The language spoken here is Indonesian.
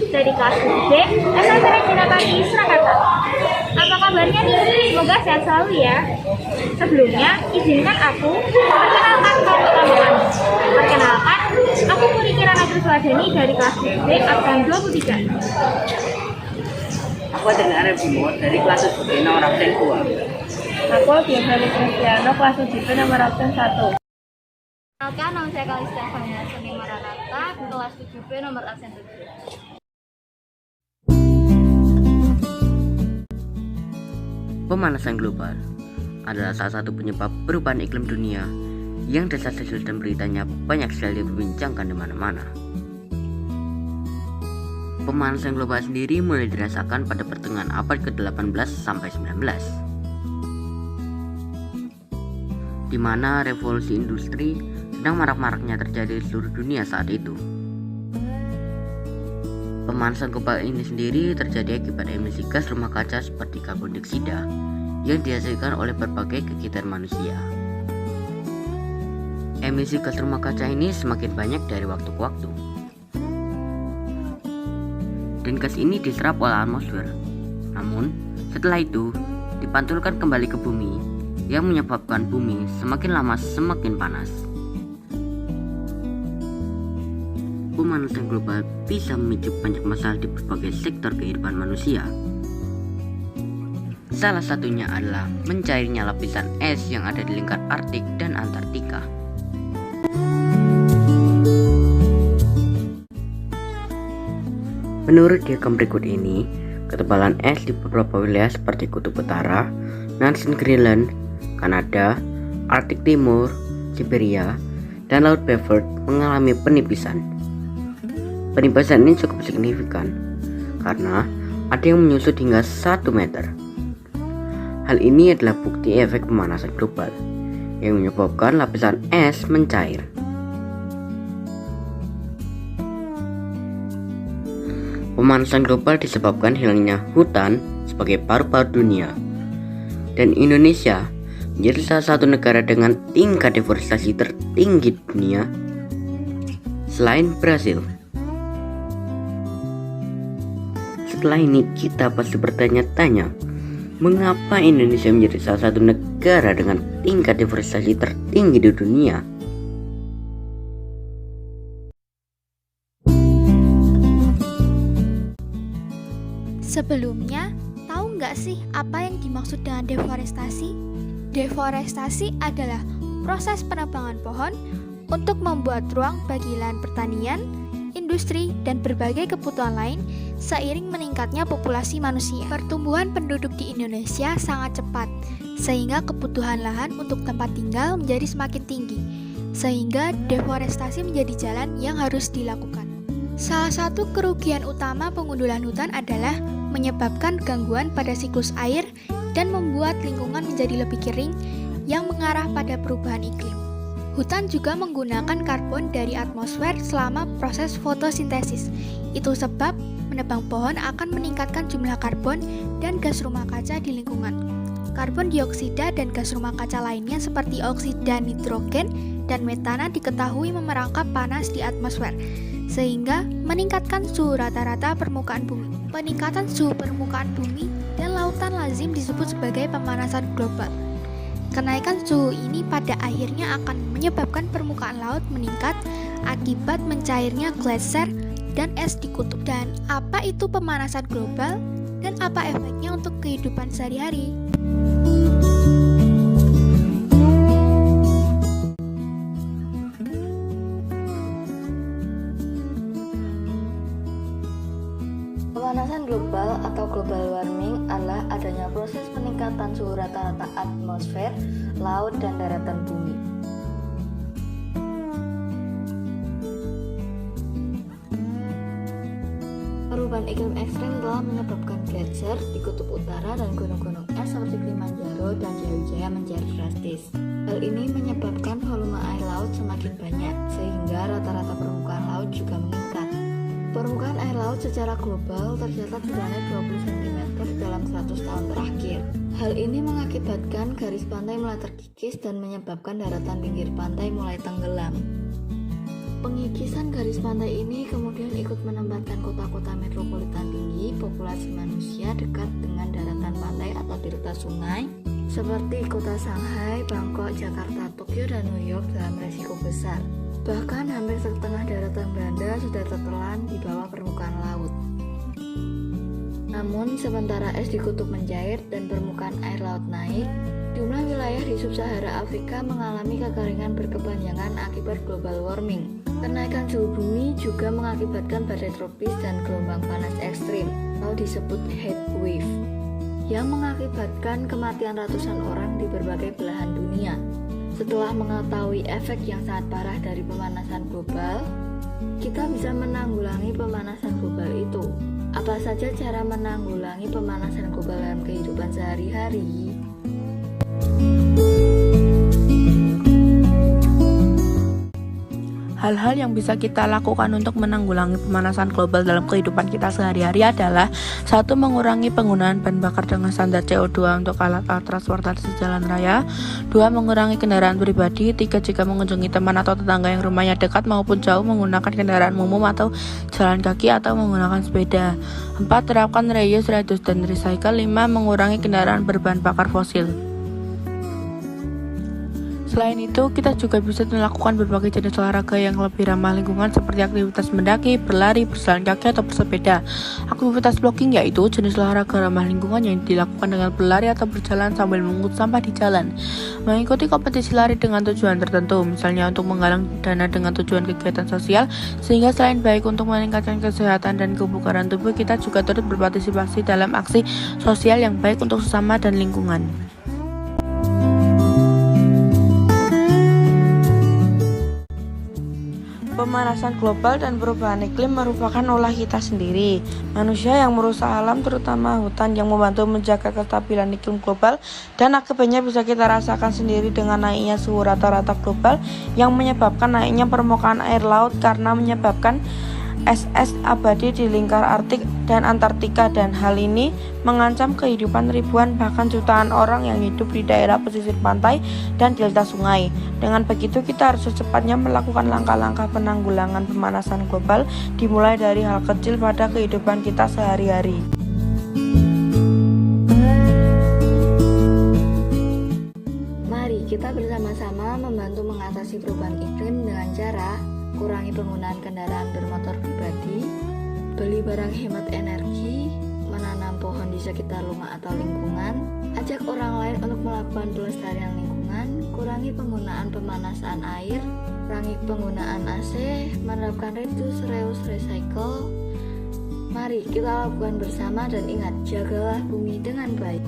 dari kelas B SMP Negeri Pagi Surakarta. Apa kabarnya nih? Semoga sehat selalu ya. Sebelumnya, izinkan aku perkenalkan kamu kami. Perkenalkan, aku Puri Kirana Kriswadani dari kelas B absen 23. Aku dengan Arif Bimo dari kelas UJP nomor absen 2. Aku Dian Kristiano kelas UJP nomor absen 1. Perkenalkan, nama saya Kalista Fania Seni Maranata, kelas 7B nomor absen 7. Pemanasan global adalah salah satu penyebab perubahan iklim dunia yang desas-desus dan beritanya banyak sekali diperbincangkan di mana-mana. Pemanasan global sendiri mulai dirasakan pada pertengahan abad ke-18 sampai 19, di mana revolusi industri sedang marak-maraknya terjadi di seluruh dunia saat itu. Pemanasan global ini sendiri terjadi akibat emisi gas rumah kaca seperti karbon dioksida yang dihasilkan oleh berbagai kegiatan manusia. Emisi gas rumah kaca ini semakin banyak dari waktu ke waktu, dan gas ini diserap oleh atmosfer. Namun, setelah itu dipantulkan kembali ke bumi yang menyebabkan bumi semakin lama semakin panas. Pemanasan global bisa memicu banyak masalah di berbagai sektor kehidupan manusia. Salah satunya adalah mencairnya lapisan es yang ada di lingkar Arktik dan Antartika. Menurut diagram berikut ini, ketebalan es di beberapa wilayah seperti Kutub Utara, Nansen Greenland, Kanada, Arktik Timur, Siberia, dan Laut Beaufort mengalami penipisan. Penipisan ini cukup signifikan karena ada yang menyusut hingga 1 meter. Hal ini adalah bukti efek pemanasan global yang menyebabkan lapisan es mencair. Pemanasan global disebabkan hilangnya hutan sebagai paru-paru dunia, dan Indonesia menjadi salah satu negara dengan tingkat deforestasi tertinggi di dunia selain Brasil. Setelah ini kita pasti bertanya-tanya, mengapa Indonesia menjadi salah satu negara dengan tingkat deforestasi tertinggi di dunia? Sebelumnya, tahu nggak sih apa yang dimaksud dengan deforestasi? Deforestasi adalah proses penebangan pohon untuk membuat ruang bagi lahan pertanian, industri, dan berbagai kebutuhan lain seiring meningkatnya populasi manusia. Pertumbuhan penduduk di Indonesia sangat cepat, sehingga kebutuhan lahan untuk tempat tinggal menjadi semakin tinggi, sehingga deforestasi menjadi jalan yang harus dilakukan. Salah satu kerugian utama pengundulan hutan adalah menyebabkan gangguan pada siklus air dan membuat lingkungan menjadi lebih kering yang mengarah pada perubahan iklim. Hutan juga menggunakan karbon dari atmosfer selama proses fotosintesis. Itu sebab menebang pohon akan meningkatkan jumlah karbon dan gas rumah kaca di lingkungan. Karbon dioksida dan gas rumah kaca lainnya seperti oksida nitrogen dan metana diketahui memerangkap panas di atmosfer, sehingga meningkatkan suhu rata-rata permukaan bumi. Peningkatan suhu permukaan bumi dan lautan lazim disebut sebagai pemanasan global. Kenaikan suhu ini pada akhirnya akan menyebabkan permukaan laut meningkat akibat mencairnya gletser dan es di kutub. Dan apa itu pemanasan global dan apa efeknya untuk kehidupan sehari-hari? Pemanasan global atau global warming adalah adanya proses peningkatan suhu rata-rata atmosfer, laut, dan daratan bumi. Perubahan iklim ekstrem telah menyebabkan gletser di kutub utara dan gunung-gunung es seperti Kilimanjaro dan Jaya menjadi drastis. Hal ini menyebabkan volume air laut semakin banyak, sehingga rata-rata permukaan laut juga meningkat. Permukaan air laut secara global tercatat sudah naik 20 cm dalam 100 tahun terakhir. Hal ini mengakibatkan garis pantai mulai terkikis dan menyebabkan daratan pinggir pantai mulai tenggelam. Pengikisan garis pantai ini kemudian ikut menempatkan kota-kota metropolitan tinggi populasi manusia dekat dengan daratan pantai atau delta sungai seperti kota Shanghai, Bangkok, Jakarta, Tokyo, dan New York dalam resiko besar. Bahkan hampir setengah daratan Belanda sudah tertelan di bawah permukaan laut. Namun sementara es di kutub mencair dan permukaan air laut naik, jumlah wilayah di sub-Sahara Afrika mengalami kekeringan berkepanjangan akibat global warming. Kenaikan suhu bumi juga mengakibatkan badai tropis dan gelombang panas ekstrim atau disebut heat wave yang mengakibatkan kematian ratusan orang di berbagai belahan dunia. Setelah mengetahui efek yang sangat parah dari pemanasan global, kita bisa menanggulangi pemanasan global itu. Apa saja cara menanggulangi pemanasan global dalam kehidupan sehari-hari? Hal-hal yang bisa kita lakukan untuk menanggulangi pemanasan global dalam kehidupan kita sehari-hari adalah 1. Mengurangi penggunaan bahan bakar dengan standar CO2 untuk alat-alat transportasi jalan raya. 2. Mengurangi kendaraan pribadi. 3. Jika mengunjungi teman atau tetangga yang rumahnya dekat maupun jauh, menggunakan kendaraan umum atau jalan kaki atau menggunakan sepeda. 4. Terapkan reuse, reduce, dan recycle. 5. Mengurangi kendaraan berbahan bakar fosil. Selain itu, kita juga bisa melakukan berbagai jenis olahraga yang lebih ramah lingkungan seperti aktivitas mendaki, berlari, berjalan kaki, atau bersepeda. Aktivitas blocking yaitu jenis olahraga ramah lingkungan yang dilakukan dengan berlari atau berjalan sambil mengungut sampah di jalan. Mengikuti kompetisi lari dengan tujuan tertentu, misalnya untuk menggalang dana dengan tujuan kegiatan sosial, sehingga selain baik untuk meningkatkan kesehatan dan kebugaran tubuh, kita juga turut berpartisipasi dalam aksi sosial yang baik untuk sesama dan lingkungan. Pemanasan global dan perubahan iklim merupakan ulah kita sendiri. Manusia yang merusak alam, terutama hutan, yang membantu menjaga kestabilan iklim global, dan akibatnya bisa kita rasakan sendiri dengan naiknya suhu rata-rata global yang menyebabkan naiknya permukaan air laut karena menyebabkan es abadi di lingkar Arktik dan Antartika, dan hal ini mengancam kehidupan ribuan bahkan jutaan orang yang hidup di daerah pesisir pantai dan delta sungai. Dengan begitu, kita harus secepatnya melakukan langkah-langkah penanggulangan pemanasan global, dimulai dari hal kecil pada kehidupan kita sehari-hari. Mari kita bersama-sama membantu mengatasi perubahan iklim dengan cara kurangi penggunaan kendaraan bermotor pribadi, beli barang hemat energi, menanam pohon di sekitar rumah atau lingkungan, ajak orang lain untuk melakukan pelestarian lingkungan, kurangi penggunaan pemanasan air, kurangi penggunaan AC, menerapkan reduce, reuse, recycle. Mari kita lakukan bersama dan ingat, jagalah bumi dengan baik.